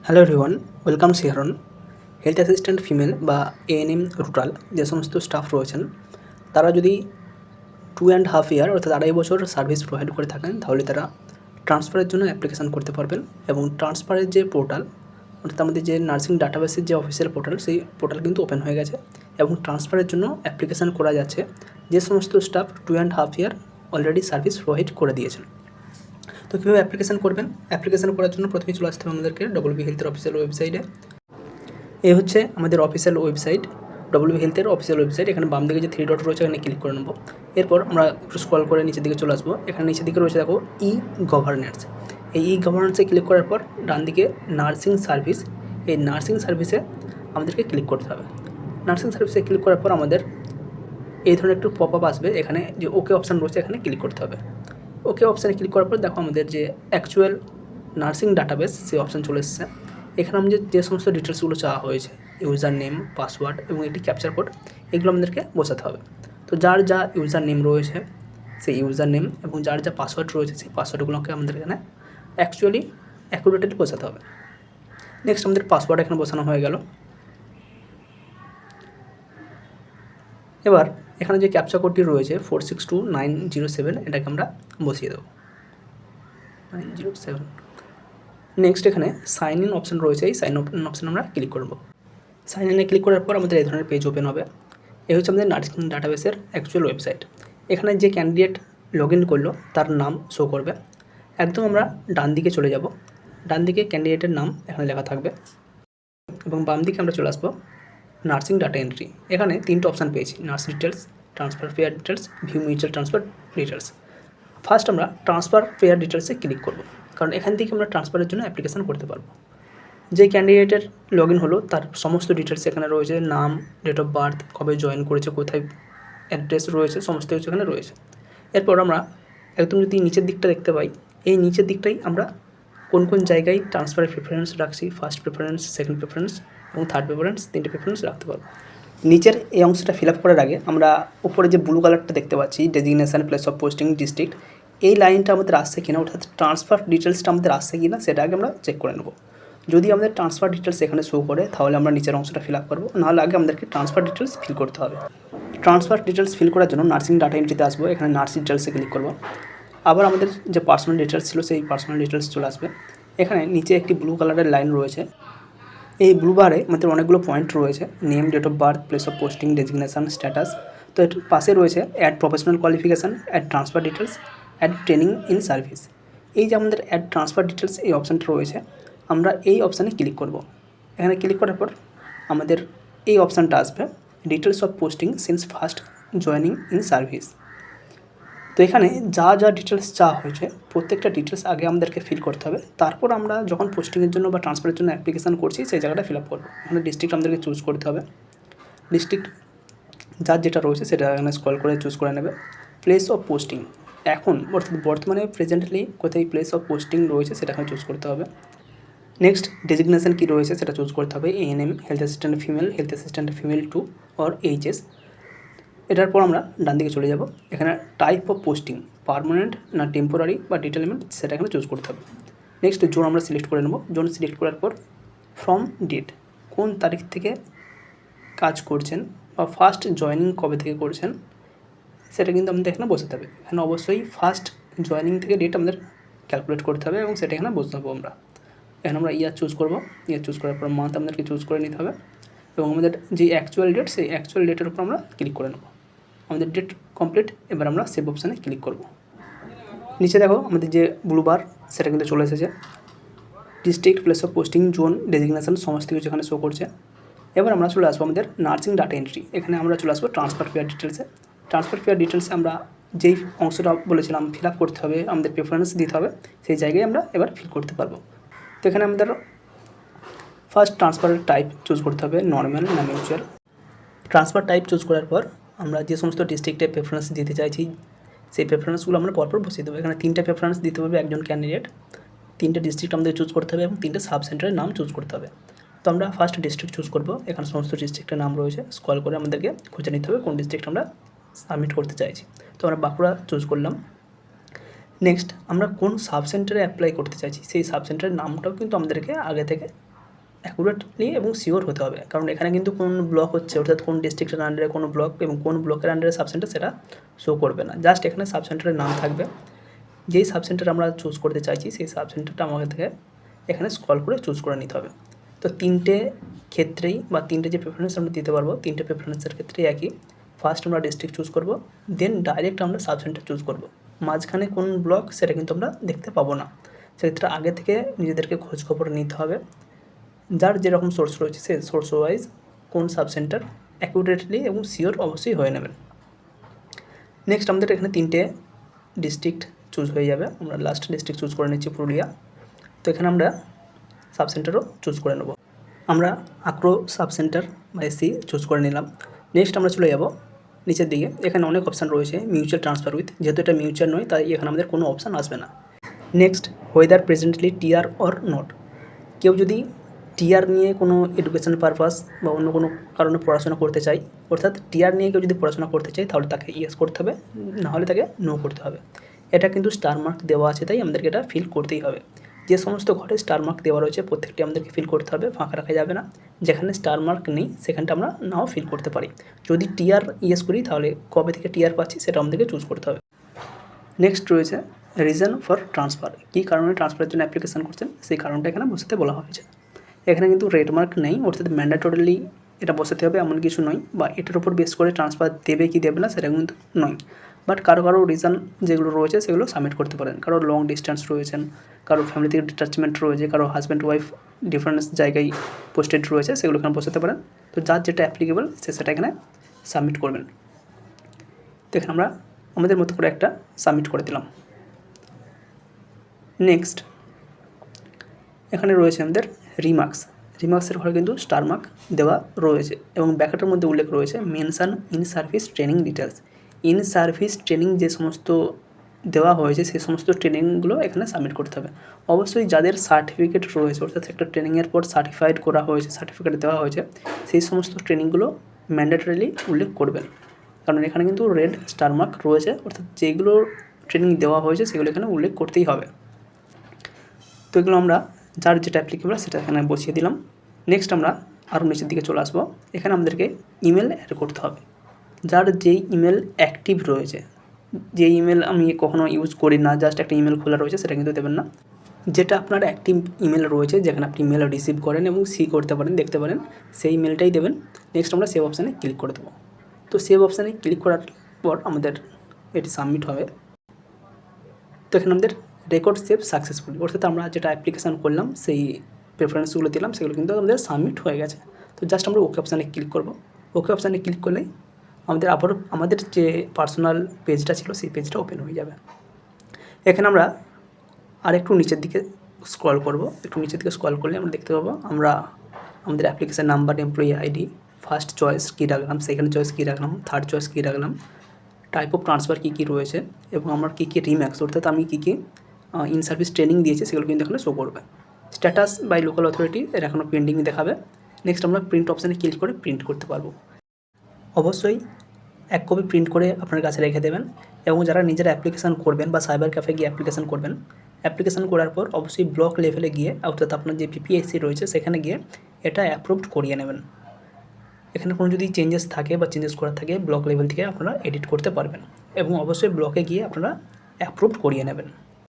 Hello everyone, welcome শিহরণ। Health assistant female বা ANM rural যে সমস্ত স্টাফ রয়েছেন তারা যদি 2.5 ইয়ার অর্থাৎ 2.5 বছর সার্ভিস প্রোভাইড করে থাকেন তাহলে তারা ট্রান্সফারের জন্য অ্যাপ্লিকেশান করতে পারবেন। এবং ট্রান্সফারের যে পোর্টাল অর্থাৎ আমাদের যে নার্সিং ডাটাবেসের যে অফিসিয়াল পোর্টাল সেই পোর্টাল কিন্তু ওপেন হয়ে গেছে এবং ট্রান্সফারের জন্য অ্যাপ্লিকেশান করা যাচ্ছে যে সমস্ত স্টাফ 2.5 ইয়ার অলরেডি সার্ভিস প্রোভাইড করে দিয়েছেন। তো কীভাবে অ্যাপ্লিকেশান করবেন? অ্যাপ্লিকেশান করার জন্য প্রথমেই চলে আসতে হবে আমাদেরকে ডব্লিউবি হেলথের অফিসিয়াল ওয়েবসাইটে। এই হচ্ছে আমাদের অফিসিয়াল ওয়েবসাইট, ডব্লিউবি হেলথের অফিসিয়াল ওয়েবসাইট। এখানে বাম দিকে যে 3 ডট রয়েছে এখানে ক্লিক করে নেব। এরপর আমরা একটু স্ক্রল করে নিচের দিকে চলে আসবো। এখানে নিচের দিকে রয়েছে দেখো ই-গভর্নেন্স। এই ই-গভর্নেন্সে ক্লিক করার পর ডান দিকে নার্সিং সার্ভিস, এই নার্সিং সার্ভিসে আমাদেরকে ক্লিক করতে হবে। নার্সিং সার্ভিসে ক্লিক করার পর আমাদের এই ধরনের একটু পপ আপ আসবে, এখানে যে ওকে অপশান রয়েছে এখানে ক্লিক করতে হবে। ওকে অপশানে ক্লিক করার পর দেখো আমাদের যে অ্যাকচুয়াল নার্সিং ডাটাবেস সেই অপশান চলে এসেছে। এখানে আমাদের যে সমস্ত ডিটেলসগুলো চাওয়া হয়েছে, ইউজার নেম, পাসওয়ার্ড এবং একটি ক্যাপচার কোড, এগুলো আমাদেরকে বসাতে হবে। তো যার যা ইউজার নেম রয়েছে সেই ইউজার নেম এবং যার যা পাসওয়ার্ড রয়েছে সেই পাসওয়ার্ডগুলোকে আমাদের এখানে অ্যাকচুয়ালি অ্যাকুরেটলি বসাতে হবে। নেক্সট আমাদের পাসওয়ার্ড এখানে বসানো হয়ে গেল। এবার এখানে যে ক্যাপচা কোডটি রয়েছে 462907 এটাকে আমরা বসিয়ে দেবো 907। নেক্সট এখানে সাইন ইন অপশান রয়েছে, এই সাইন ইন অপশান আমরা ক্লিক করব। সাইন ইনে ক্লিক করার পর আমাদের এই ধরনের পেজ ওপেন হবে। এই হচ্ছে আমাদের নার্সিং ডাটাবেসের অ্যাকচুয়াল ওয়েবসাইট। এখানে যে ক্যান্ডিডেট লগ ইন করলো তার নাম শো করবে। একদম আমরা ডান দিকে চলে যাব, ডান দিকে ক্যান্ডিডেটের নাম এখানে লেখা থাকবে এবং বাম দিকে আমরা চলে আসবো নার্সিং ডাটা এন্ট্রি। এখানে 3টে অপশান পেয়েছি, nurse details, transfer pair details, view mutual transfer details. First আমরা ট্রান্সফার পেয়ার ডিটেলসে ক্লিক করব, কারণ এখান থেকে আমরা ট্রান্সফারের জন্য অ্যাপ্লিকেশান করতে পারবো। যে ক্যান্ডিডেটের লগ ইন হলো তার সমস্ত ডিটেলস এখানে রয়েছে, নাম, ডেট অফ বার্থ, কবে জয়েন করেছে, কোথায় অ্যাড্রেস রয়েছে, সমস্ত কিছু এখানে রয়েছে। এরপর আমরা একদম যদি নিচের দিকটা দেখতে পাই, এই নিচের দিকটাই আমরা কোন কোন জায়গায় ট্রান্সফারের প্রেফারেন্স রাখছি, ফার্স্ট প্রেফারেন্স, সেকেন্ড প্রেফারেন্স এবং থার্ড প্রেফারেন্স, 3টে প্রেফারেন্স রাখতে পারবো। নিচের এই অংশটা ফিল আপ করার আগে আমরা উপরে যে ব্লু কালারটা দেখতে পাচ্ছি designation, place of posting, district, এই লাইনটা আমাদের আসছে কিনা অর্থাৎ ট্রান্সফার ডিটেলসটা আমাদের আসছে কিনা সেটা আগে আমরা চেক করে নেব। যদি আমাদের ট্রান্সফার ডিটেলস এখানে শো করে তাহলে আমরা নিচের অংশটা ফিল আপ করবো, নাহলে আগে আমাদেরকে ট্রান্সফার ডিটেলস ফিল করতে হবে। ট্রান্সফার ডিটেলস ফিল করার জন্য নার্সিং ডাটা এন্ট্রিতে আসবো, এখানে নার্স ডিটেলসে ক্লিক করবো। আবার আমাদের যে পার্সোনাল ডিটেলস ছিল সেই পার্সোনাল ডিটেলস চলে আসবে। এখানে নিচে একটি ব্লু কালারের লাইন রয়েছে, এই ব্লু বারে আমাদের অনেকগুলো পয়েন্ট রয়েছে, name, date of birth, place of posting, designation, status. তো এর পাশে রয়েছে add professional qualification, add transfer details, add training in service. এই যে আমাদের অ্যাড ট্রান্সফার ডিটেলস এই অপশানটা রয়েছে, আমরা এই অপশানে ক্লিক করব। এখানে ক্লিক করার পর আমাদের এই অপশানটা আসবে, details of posting since first joining in service. তো এখানে যা যা ডিটেলস চাওয়া হয়েছে প্রত্যেকটা ডিটেলস আগে আমাদেরকে ফিল করতে হবে, তারপর আমরা যখন পোস্টিংয়ের জন্য বা ট্রান্সফারের জন্য অ্যাপ্লিকেশান করছি সেই জায়গাটা ফিল আপ করবো। এখানে ডিস্ট্রিক্ট আমাদেরকে চুজ করতে হবে, ডিস্ট্রিক্ট যার যেটা রয়েছে সেটা এখানে স্ক্রল করে চুজ করে নেবে। প্লেস অফ পোস্টিং এখন বর্তমানে প্রেজেন্টলি কোথায় প্লেস অফ পোস্টিং রয়েছে সেটা এখানে চুজ করতে হবে। নেক্সট ডেজিগনেশান কী রয়েছে সেটা চুজ করতে হবে, ANM, health assistant female, health assistant female 2 or HS. এটার পর আমরা ডান দিকে চলে যাব, এখানে টাইপ অফ পোস্টিং পার্মানেন্ট না টেম্পোরারি বা ডিটেলমেন্ট সেটা এখানে চুজ করতে হবে। নেক্সট জোন আমরা সিলেক্ট করে নেব, জোন সিলেক্ট করার পর ফ্রম ডেট কোন তারিখ থেকে কাজ করছেন বা ফার্স্ট জয়েনিং কবে থেকে করছেন সেটা কিন্তু আমাদের এখানে বসাতে হবে। এখানে অবশ্যই ফার্স্ট জয়েনিং থেকে ডেট আমাদের ক্যালকুলেট করতে হবে এবং সেটা এখানে বসতে হবে। আমরা এখানে আমরা ইয়ার চুজ করবো, ইয়ার চুজ করার পর মান্থ আমাদেরকে চুজ করে নিতে হবে এবং আমাদের যে অ্যাকচুয়াল ডেট সেই অ্যাকচুয়াল ডেটের উপর আমরা ক্লিক করে নেব। আমাদের ডেট কমপ্লিট, এবার আমরা সেভ অপশানে ক্লিক করব। নিচে দেখো আমাদের যে ব্লু বার সেটা কিন্তু চলে এসেছে, district, place of posting, zone, designation সমস্ত কিছু এখানে শো করছে। এবার আমরা চলে আসবো আমাদের নার্সিং ডাটা এন্ট্রি, এখানে আমরা চলে আসবো ট্রান্সফার পেয়ার ডিটেলসে। ট্রান্সফার পেয়ার ডিটেলসে আমরা যেই অংশটা বলেছিলাম ফিল আপ করতে হবে, আমাদের প্রেফারেন্স দিতে হবে, সেই জায়গায় আমরা এবার ফিল করতে পারবো। তো এখানে আমাদের ফার্স্ট ট্রান্সফারের টাইপ চুজ করতে হবে, নর্মাল না মিউচুয়াল। ট্রান্সফার টাইপ চুজ করার পর আমরা যে সমস্ত ডিস্ট্রিক্টে প্রেফারেন্স দিতে চাইছি সেই প্রেফারেন্সগুলো আমরা পরপর বসিয়ে দেবো। এখানে 3টে প্রেফারেন্স দিতে হবে একজন ক্যান্ডিডেট, 3টে ডিস্ট্রিক্ট আমাদের চুজ করতে হবে এবং 3টে সাব সেন্টারের নাম চুজ করতে হবে। তো আমরা ফার্স্ট ডিস্ট্রিক্ট চুজ করবো, এখানে সমস্ত ডিস্ট্রিক্টের নাম রয়েছে, স্ক্রল করে আমাদেরকে খুঁজে নিতে হবে কোন ডিস্ট্রিক্ট আমরা সাবমিট করতে চাইছি। তো আমরা বাঁকুড়া চুজ করলাম। নেক্সট আমরা কোন সাব সেন্টারে অ্যাপ্লাই করতে চাইছি সেই সাব সেন্টারের নামটাও কিন্তু আমাদেরকে আগে থেকে অ্যাকুরেটলি এবং শিওর হতে হবে, কারণ এখানে কিন্তু কোন ব্লক হচ্ছে অর্থাৎ কোন ডিস্ট্রিক্টের আন্ডারে কোনো ব্লক এবং কোন ব্লকের আন্ডারে সাবসেন্টার সেটা শো করবে না। জাস্ট এখানে সাবসেন্টারের নাম থাকবে, যেই সাবসেন্টার আমরা চুজ করতে চাইছি সেই সাবসেন্টারটা আমাকে থেকে এখানে স্ক্রল করে চুজ করে নিতে হবে। তো তিনটে ক্ষেত্রেই বা তিনটে যে প্রেফারেন্স আমরা দিতে পারবো, তিনটে প্রেফারেন্সের ক্ষেত্রেই একই। ফার্স্ট আমরা ডিস্ট্রিক্ট চুজ করব, দেন ডাইরেক্ট আমরা সাবসেন্টার চুজ করব। মাঝখানে কোন ব্লক সেটা কিন্তু আমরা দেখতে পাবো না, সেক্ষেত্রে আগে থেকে নিজেদেরকে খোঁজ খবর নিতে হবে। যার যেরকম সোর্স রয়েছে সে সোর্স ওয়াইজ কোন সাবসেন্টার অ্যাকুরেটলি এবং শিওর অবশ্যই হয়ে নেবেন। নেক্সট আমাদের এখানে তিনটে ডিস্ট্রিক্ট চুজ হয়ে যাবে। আমরা লাস্ট ডিস্ট্রিক্ট চুজ করে নিচ্ছি পুরুলিয়া। তো এখানে আমরা সাবসেন্টারও চুজ করে নেব। আমরা আক্রো সাবসেন্টার বা এসি চুজ করে নিলাম। নেক্সট আমরা চলে যাব নিচের দিকে। এখানে অনেক অপশান রয়েছে, মিউচুয়াল ট্রান্সফার উইথ, যেহেতু এটা মিউচুয়াল নয় তাই এখানে আমাদের কোনো অপশান আসবে না। Next whether presently TR or not, কেউ যদি টিআর নিয়ে কোনো এডুকেশন পারপাস বা অন্য কোনো কারণে পড়াশোনা করতে চাই, অর্থাৎ টিআর নিয়ে কেউ যদি পড়াশোনা করতে চাই তাহলে তাকে ইয়েস করতে হবে, নাহলে তাকে নো করতে হবে। এটা কিন্তু স্টার মার্ক দেওয়া আছে তাই আমাদেরকে এটা ফিল করতেই হবে। যে সমস্ত ঘরে স্টার মার্ক দেওয়া রয়েছে প্রত্যেকটি আমাদেরকে ফিল করতে হবে, ফাঁকা রাখা যাবে না। যেখানে স্টার মার্ক নেই সেখানটা আমরা নাও ফিল করতে পারি। যদি টিআর ইয়েস করি তাহলে কবে থেকে টিআর পাচ্ছি সেটা আমাদেরকে চুজ করতে হবে। নেক্সট রয়েছে রিজন ফর ট্রান্সফার, কী কারণে ট্রান্সফারের জন্য অ্যাপ্লিকেশন করছেন সেই কারণটা এখানে বসাতে বলা হয়েছে। এখানে কিন্তু রেড মার্ক নেই, অর্থাৎ ম্যান্ডেটরিলি এটা বসাতে হবে এমন কিছু নয়, বা এটার উপর বেস করে ট্রান্সফার দেবে কি দেবে না সেটা কিন্তু নয়। বাট কারো রিজন যেগুলো রয়েছে সেগুলো সাবমিট করতে পারেন। কারো লং ডিস্টেন্স রয়েছেন, কারো ফ্যামিলি থেকে ডিটাচমেন্ট রয়েছে, কারো হাজব্যান্ড ওয়াইফ ডিফারেন্স জায়গায় পোস্টেড রয়েছে, সেগুলো এখানে বসাতে পারেন। তো যার যেটা অ্যাপ্লিকেবল সেটা এখানে সাবমিট করবেন। তো এখানে আমরা আমাদের মতো করে একটা সাবমিট করে দিলাম। নেক্সট এখানে রয়েছে আমাদের রিমার্কসের ঘরে কিন্তু স্টার মার্ক দেওয়া রয়েছে এবং ব্যাকেটের মধ্যে উল্লেখ রয়েছে mention in service training details. In service training যে সমস্ত দেওয়া হয়েছে সেই সমস্ত ট্রেনিংগুলো এখানে সাবমিট করতে হবে। অবশ্যই যাদের সার্টিফিকেট রয়েছে, অর্থাৎ একটা ট্রেনিংয়ের পর সার্টিফাইড করা হয়েছে, সার্টিফিকেট দেওয়া হয়েছে, সেই সমস্ত ট্রেনিংগুলো ম্যান্ডেটরিলি উল্লেখ করবেন, কারণ এখানে কিন্তু রেড স্টার মার্ক রয়েছে, অর্থাৎ যেগুলো ট্রেনিং দেওয়া হয়েছে সেগুলো এখানে উল্লেখ করতেই হবে। তো এগুলো আমরা যার যেটা অ্যাপ্লিকেবল সেটা এখানে বসিয়ে দিলাম। নেক্সট আমরা আরও নিচের দিকে চলে আসবো। এখানে আমাদেরকে ইমেল অ্যাড করতে হবে। যার যেই ইমেল অ্যাক্টিভ রয়েছে, যে ইমেল আমি কখনো ইউজ করি না, জাস্ট একটা ইমেল খোলা রয়েছে সেটা কিন্তু দেবেন না। যেটা আপনার অ্যাক্টিভ ইমেল রয়েছে, যেখানে আপনি ইমেল রিসিভ করেন এবং সি করতে পারেন, দেখতে পারেন, সেই ইমেলটাই দেবেন। নেক্সট আমরা সেভ অপশানে ক্লিক করে দেবো। তো সেভ অপশানে ক্লিক করার পর আমাদের এটি সাবমিট হবে। তো এখানে আমাদের রেকর্ড সেভ সাকসেসফুলি, অর্থাৎ আমরা যেটা অ্যাপ্লিকেশান করলাম সেই প্রেফারেন্সগুলো দিলাম সেগুলো কিন্তু আমাদের সাবমিট হয়ে গেছে। তো জাস্ট আমরা ওকে অপশানে ক্লিক করব। ওকে অপশানে ক্লিক করলে আমাদের আবার আমাদের যে পার্সোনাল পেজটা ছিল সেই পেজটা ওপেন হয়ে যাবে। এখানে আমরা আরেকটু নিচের দিকে স্ক্রল করব। একটু নিচের দিকে স্ক্রল করলে আমরা দেখতে পাবো আমরা আমাদের application number, employee ID, first choice কী রাখলাম, সেকেন্ড চয়েস কী রাখলাম, থার্ড চয়েস কী রাখলাম, টাইপ অফ ট্রান্সফার কী কী রয়েছে এবং আমার কী কী রিম্যাক্স, অর্থাৎ আমি কী কী ইন সার্ভিস ট্রেনিং দিয়েছি সেগুলো কিন্তু এখানে শো করবে। স্ট্যাটাস বাই লোকাল অথরিটি এটা এখনও পেন্ডিং দেখাবে। নেক্সট আমরা প্রিন্ট অপশানে ক্লিক করে প্রিন্ট করতে পারবো। অবশ্যই এক কপি প্রিন্ট করে আপনার কাছে রেখে দেবেন এবং যারা নিজেরা অ্যাপ্লিকেশান করবেন বা সাইবার ক্যাফে গিয়ে অ্যাপ্লিকেশান করবেন, অ্যাপ্লিকেশান করার পর অবশ্যই ব্লক লেভেলে গিয়ে, অর্থাৎ আপনার যে পিপিএসসি রয়েছে সেখানে গিয়ে এটা অ্যাপ্রুভড করিয়ে নেবেন। এখানে কোনো যদি চেঞ্জেস থাকে বা চেঞ্জেস করার থাকে ব্লক লেভেল থেকে আপনারা এডিট করতে পারবেন এবং অবশ্যই ব্লকে গিয়ে আপনারা অ্যাপ্রুভড করিয়ে নেবেন।